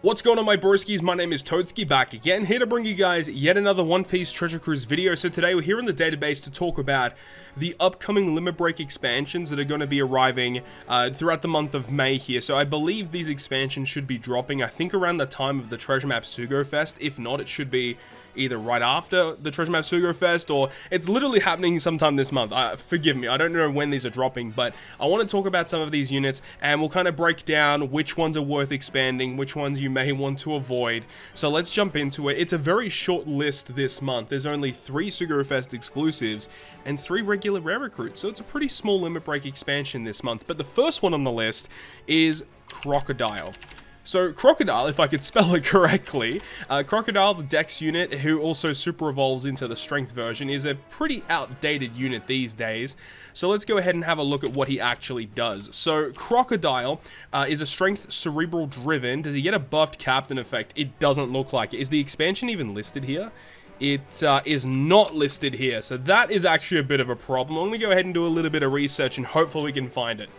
What's going on, my broskiis? My name is Toadskii, back again, here to bring you guys yet another One Piece Treasure Cruise video. So today we're here in the database to talk about the upcoming Limit Break expansions that are going to be arriving throughout the month of May here. So I believe these expansions should be dropping, I think, around the time of the Treasure Map Sugo Fest. If not, it should be either right after the Treasure Map Sugo Fest, or it's literally happening sometime this month. Forgive me, I don't know when these are dropping, but I want to talk about some of these units, and we'll kind of break down which ones are worth expanding, which ones you may want to avoid. So let's jump into it. It's a very short list this month. There's only 3 Sugo Fest exclusives and 3 regular rare recruits, so it's a pretty small Limit Break expansion this month. But the first one on the list is Crocodile. So Crocodile, if I could spell it correctly, Crocodile, the Dex unit, who also super evolves into the Strength version, is a pretty outdated unit these days. So let's go ahead and have a look at what he actually does. So Crocodile is a Strength Cerebral driven. Does he get a buffed Captain effect? It doesn't look like it. Is the expansion even listed here? It is not listed here, so that is actually a bit of a problem. I'm going to go ahead and do a little bit of research and hopefully we can find it.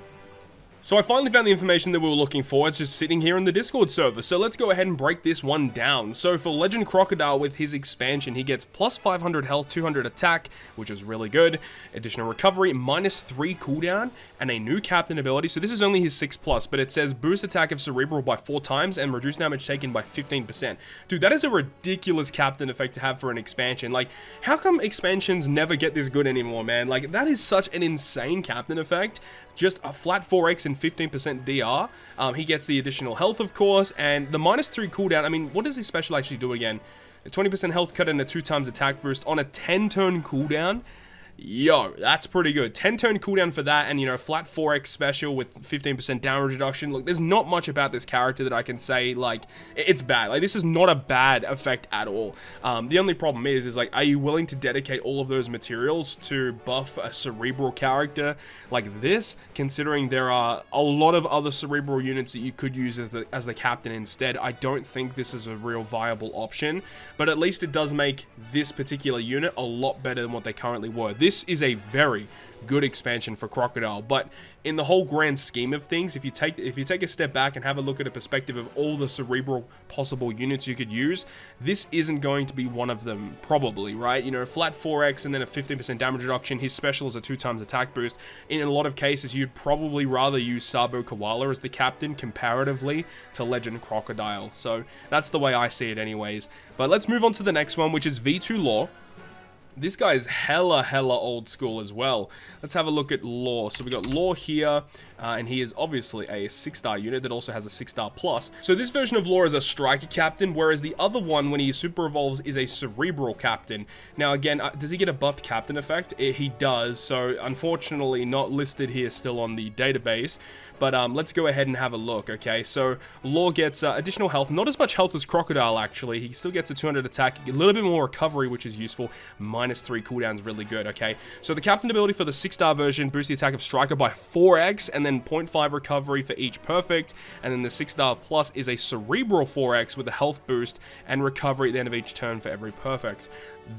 So I finally found the information that we were looking for. It's just sitting here in the Discord server. So let's go ahead and break this one down. So for Legend Crocodile, with his expansion, he gets plus 500 health, 200 attack, which is really good. Additional recovery, minus 3 cooldown, and a new captain ability. So this is only his 6+, but it says boost attack of Cerebral by 4 times and reduce damage taken by 15%. Dude, that is a ridiculous captain effect to have for an expansion. Like, how come expansions never get this good anymore, man? Like, that is such an insane captain effect. Just a flat 4x and 15% DR. He gets the additional health, of course, and the minus 3 cooldown. I mean, what does his special actually do again? A 20% health cut and a 2 times attack boost on a 10-turn cooldown. Yo, that's pretty good. 10-turn cooldown for that, and, you know, flat 4x special with 15% damage reduction. Look, there's not much about this character that I can say, like, it's bad. Like, this is not a bad effect at all. The only problem is like, are you willing to dedicate all of those materials to buff a Cerebral character like this, considering there are a lot of other Cerebral units that you could use as the captain instead? I don't think this is a real viable option, but at least it does make this particular unit a lot better than what they currently were. This is a very good expansion for Crocodile, but in the whole grand scheme of things, if you take a step back and have a look at a perspective of all the Cerebral possible units you could use, this isn't going to be one of them, probably, right? You know, flat 4x and then a 15% damage reduction. His special is a 2 times attack boost. In a lot of cases, you'd probably rather use Sabo Koala as the captain comparatively to Legend Crocodile. So that's the way I see it anyways. But let's move on to the next one, which is V2 Law. This guy is hella old school as well. Let's have a look at Law. So we got Law here, and he is obviously a 6-star unit that also has a 6-star plus. So this version of Law is a striker captain, whereas the other one, when he super evolves, is a Cerebral captain. Now again, does he get a buffed captain effect? He does, so unfortunately not listed here still on the database. But let's go ahead and have a look, okay? So Law gets additional health, not as much health as Crocodile, actually. He still gets a 200 attack, a little bit more recovery, which is useful. Minus 3 cooldown is really good, okay? So the captain ability for the 6-star version boosts the attack of Striker by 4x, and then 0.5 recovery for each perfect. And then the 6-star plus is a Cerebral 4x with a health boost and recovery at the end of each turn for every perfect.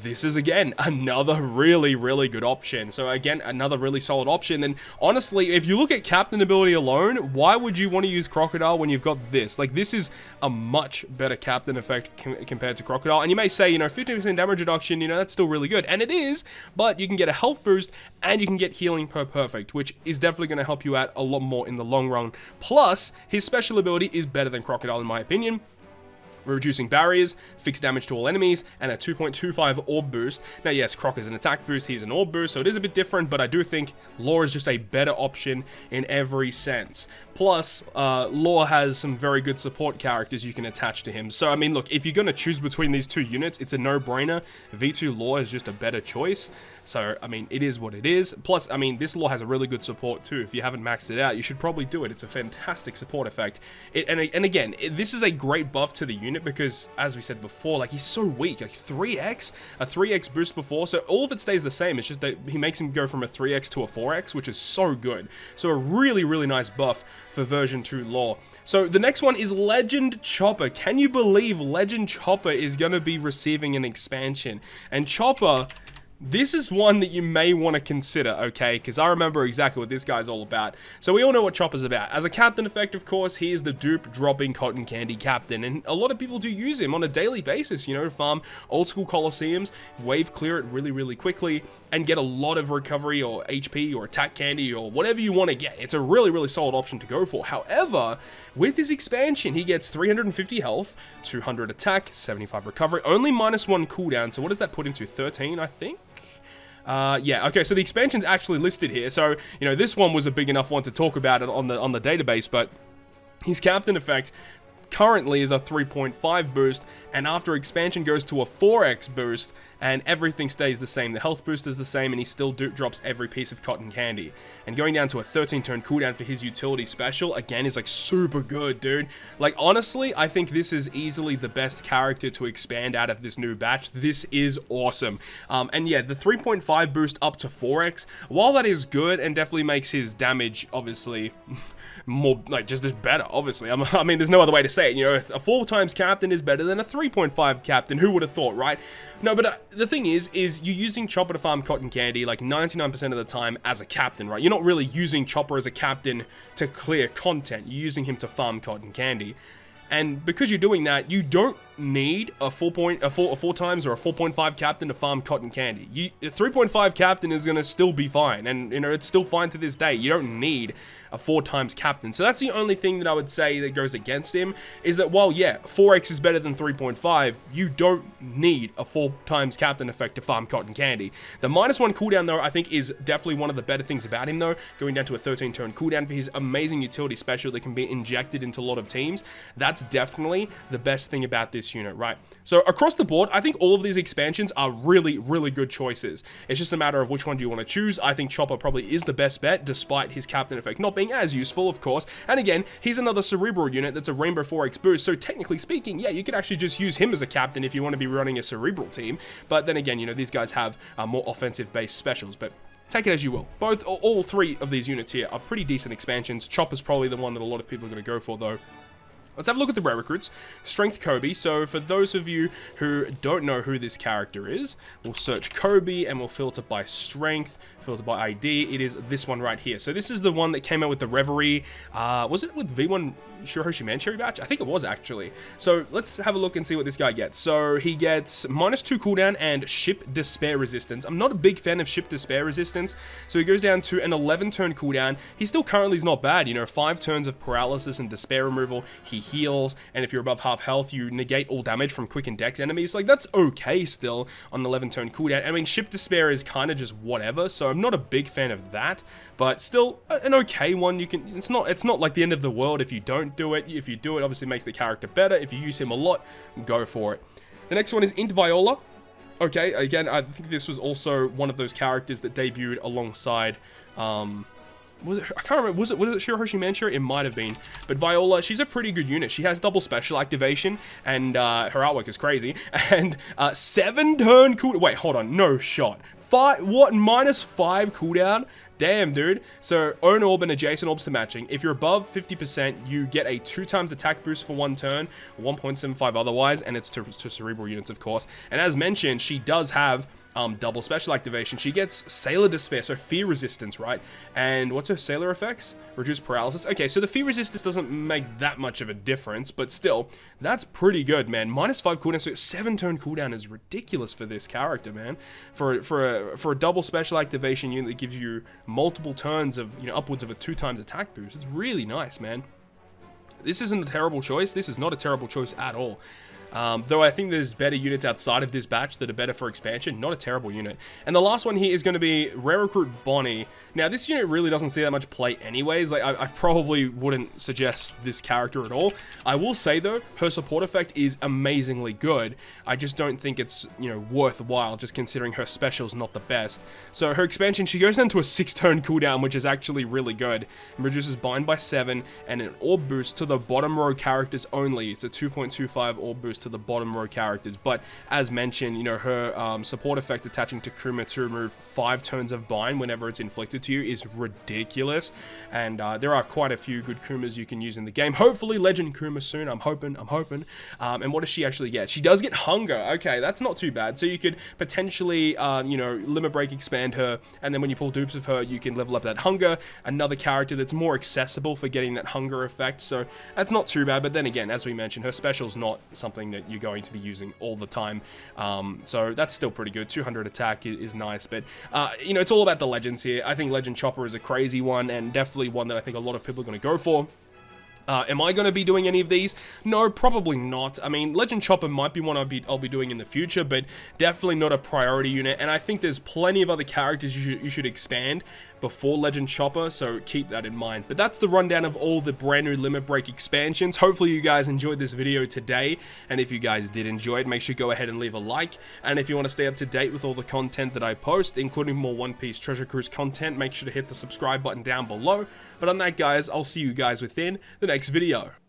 This is, again, another really good option. So again, another really solid option. And honestly, if you look at captain ability alone, why would you want to use Crocodile when you've got this? Like, this is a much better captain effect compared to Crocodile. And you may say, you know, 15% damage reduction, you know, that's still really good. And it is, but you can get a health boost and you can get healing per perfect, which is definitely going to help you out a lot more in the long run. Plus, his special ability is better than Crocodile in my opinion. Reducing barriers, fixed damage to all enemies, and a 2.25 orb boost. Now yes, Croc is an attack boost, he's an orb boost, so it is a bit different, but I do think Law is just a better option in every sense. Plus, Law has some very good support characters you can attach to him. So, I mean, look, if you're going to choose between these two units, it's a no-brainer. V2 Law is just a better choice. So, I mean, it is what it is. Plus, I mean, this Law has a really good support too. If you haven't maxed it out, you should probably do it. It's a fantastic support effect. And again, this is a great buff to the unit because, as we said before, like, he's so weak. Like, 3x? A 3x boost before. So, all of it stays the same. It's just that he makes him go from a 3x to a 4x, which is so good. So, a really nice buff for version 2 Law. So the next one is Legend Chopper. Can you believe Legend Chopper is going to be receiving an expansion? And Chopper, This is one that you may want to consider, okay? Because I remember exactly what this guy's all about. So we all know what Chopper's about. As a captain effect, of course, he is the dupe-dropping cotton candy captain. And a lot of people do use him on a daily basis, you know, farm old-school Colosseums, wave clear it really, really quickly, and get a lot of recovery or HP or attack candy or whatever you want to get. It's a really, really solid option to go for. However, with his expansion, he gets 350 health, 200 attack, 75 recovery, only -1 cooldown. So what does that put into? 13, I think? Yeah, okay, so the expansion's actually listed here, so, you know, this one was a big enough one to talk about it on the database, but his captain effect currently is a 3.5 boost, and after expansion goes to a 4x boost, and everything stays the same. The health boost is the same, and he still drops every piece of cotton candy. And going down to a 13-turn cooldown for his utility special, again, is like super good, dude. Like, honestly, I think this is easily the best character to expand out of this new batch. This is awesome. And yeah, the 3.5 boost up to 4x, while that is good and definitely makes his damage, obviously, more, like, just as better, obviously. I mean, there's no other way to say it. You know, a 4 times captain is better than a 3.5 captain. Who would have thought, right? No, but the thing is you're using Chopper to farm cotton candy like 99% of the time as a captain, right? You're not really using Chopper as a captain to clear content. You're using him to farm cotton candy. And because you're doing that, you don't need a 4 times or a 4.5 captain to farm cotton candy. A 3.5 captain is going to still be fine, and, you know, it's still fine to this day. You don't need a 4 times captain. So that's the only thing that I would say that goes against him, is that while, yeah, 4x is better than 3.5, you don't need a 4 times captain effect to farm cotton candy. The -1 cooldown, though, I think is definitely one of the better things about him, though, going down to a 13-turn cooldown for his amazing utility special that can be injected into a lot of teams. That's definitely the best thing about this unit, right? So across the board, I think all of these expansions are really, really good choices. It's just a matter of which one do you want to choose. I think Chopper probably is the best bet, despite his captain effect not being as useful, of course. And again, he's another Cerebral unit that's a Rainbow 4x boost, so technically speaking, yeah, you could actually just use him as a captain if you want to be running a Cerebral team. But then again, you know, these guys have more offensive-based specials, but take it as you will. All 3 of these units here are pretty decent expansions. Chopper's probably the one that a lot of people are going to go for, though. Let's have a look at the rare recruits. Strength Kobe. So for those of you who don't know who this character is, we'll search Kobe and we'll filter by strength, filter by ID. It is this one right here. So this is the one that came out with the Reverie. Was it with V1 Shirohoshi Mancherry batch? I think it was, actually. So let's have a look and see what this guy gets. So he gets -2 cooldown and Ship Despair resistance. I'm not a big fan of Ship Despair resistance, so he goes down to an 11-turn cooldown. He still currently is not bad, you know, 5 turns of paralysis and despair removal. He heals, and if you're above half health, you negate all damage from quick and dex enemies. Like, that's okay still on an 11-turn cooldown. I mean, Ship Despair is kind of just whatever, so I'm not a big fan of that, but still an okay one. You can, it's not like the end of the world if you don't do it. If you do it, obviously makes the character better. If you use him a lot, go for it. The next one is Int Viola. Okay, again, I think this was also one of those characters that debuted alongside, was it, I can't remember, was it Shirohoshi Mancherry? It might have been. But Viola, she's a pretty good unit. She has double special activation, and her artwork is crazy. And 7-turn cooldown. Wait, hold on. No shot. What? -5 cooldown? Damn, dude. So, own orb and adjacent orbs to matching. If you're above 50%, you get a 2 times attack boost for 1 turn, 1.75 otherwise, and it's to Cerebral units, of course. And as mentioned, she does have double special activation. She gets Sailor Despair, so fear resistance, right? And what's her Sailor effects? Reduce paralysis. Okay, so the fear resistance doesn't make that much of a difference, but still, that's pretty good, man. -5 cooldown, so 7-turn cooldown is ridiculous for this character, man. For a double special activation unit that gives you multiple turns of, you know, upwards of a 2 times attack boost. It's really nice, man. This isn't a terrible choice. This is not a terrible choice at all. Though I think there's better units outside of this batch that are better for expansion. Not a terrible unit. And the last one here is going to be Rare Recruit Bonnie. Now, this unit really doesn't see that much play anyways. Like, I probably wouldn't suggest this character at all. I will say, though, her support effect is amazingly good. I just don't think it's, you know, worthwhile, just considering her special's not the best. So her expansion, she goes down to a 6-turn cooldown, which is actually really good. It reduces bind by 7 and an orb boost to the bottom row characters only. It's a 2.25 orb boost to the bottom row characters. But as mentioned, you know, her support effect attaching to Kuma to remove 5 turns of bind whenever it's inflicted to you is ridiculous. And there are quite a few good Kumas you can use in the game. Hopefully Legend Kuma soon. I'm hoping. And what does she actually get? She does get Hunger. Okay, that's not too bad. So you could potentially, you know, Limit Break expand her, and then when you pull dupes of her, you can level up that Hunger. Another character that's more accessible for getting that Hunger effect. So that's not too bad. But then again, as we mentioned, her special's not something that you're going to be using all the time. So that's still pretty good. 200 attack is nice. But, you know, it's all about the legends here. I think Legend Chopper is a crazy one, and definitely one that I think a lot of people are going to go for. Am I going to be doing any of these? No, probably not. I mean, Legend Chopper might be one I'll be doing in the future, but definitely not a priority unit. And I think there's plenty of other characters you should expand before Legend Chopper, so keep that in mind. But that's the rundown of all the brand new Limit Break expansions. Hopefully you guys enjoyed this video today, and if you guys did enjoy it, make sure you go ahead and leave a like. And if you want to stay up to date with all the content that I post, including more One Piece Treasure Cruise content, make sure to hit the subscribe button down below. But on that, guys, I'll see you guys within the next video.